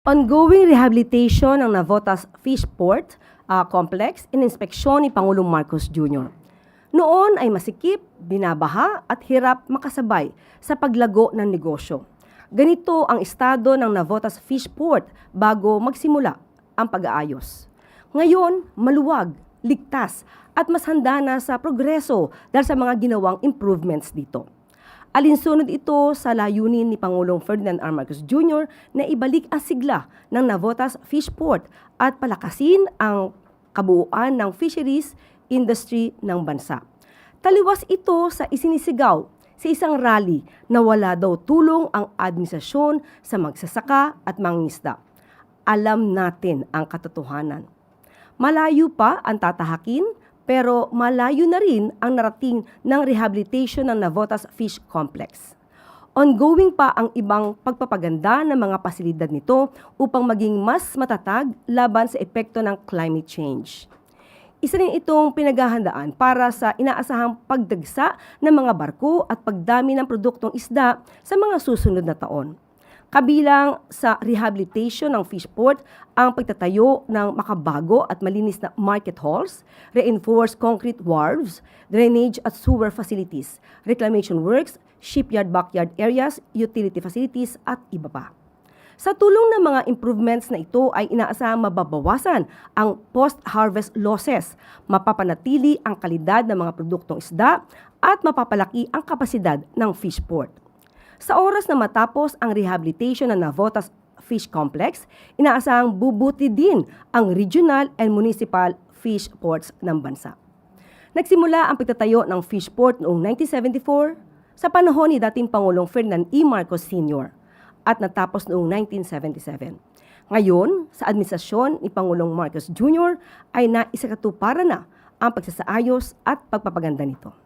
Ongoing rehabilitation ng Navotas Fish Port Complex ininspeksyon ni Pangulong Marcos Jr. Noon ay masikip, binabaha at hirap makasabay sa paglago ng negosyo. Ganito ang estado ng Navotas Fish Port bago magsimula ang pag-aayos. Ngayon, maluwag, ligtas at mas handa na sa progreso dahil sa mga ginawang improvements dito. Alinsunod ito sa layunin ni Pangulong Ferdinand R. Marcos Jr. na ibalik ang sigla ng Navotas Fish Port at palakasin ang kabuuan ng fisheries industry ng bansa. Taliwas ito sa isinisigaw sa isang rally na wala daw tulong ang administrasyon sa magsasaka at mangingisda. Alam natin ang katotohanan. Malayo pa ang tatahakin, pero malayo na rin ang narating ng rehabilitation ng Navotas Fish Complex. Ongoing pa ang ibang pagpapaganda ng mga pasilidad nito upang maging mas matatag laban sa epekto ng climate change. Isa rin itong pinaghahandaan para sa inaasahang pagdagsa ng mga barko at pagdami ng produktong isda sa mga susunod na taon. Kabilang sa rehabilitation ng fish port ang pagtatayo ng makabago at malinis na market halls, reinforced concrete wharves, drainage at sewer facilities, reclamation works, shipyard backyard areas, utility facilities at iba pa. Sa tulong ng mga improvements na ito ay inaasahang mababawasan ang post-harvest losses, mapapanatili ang kalidad ng mga produktong isda at mapapalaki ang kapasidad ng fish port. Sa oras na matapos ang rehabilitation ng Navotas Fish Complex, inaasahang bubuti din ang regional and municipal fish ports ng bansa. Nagsimula ang pagtatayo ng fish port noong 1974 sa panahon ni dating Pangulong Ferdinand E. Marcos Sr. at natapos noong 1977. Ngayon, sa administrasyon ni Pangulong Marcos Jr. ay naisakatuparan na ang pagsasaayos at pagpapaganda nito.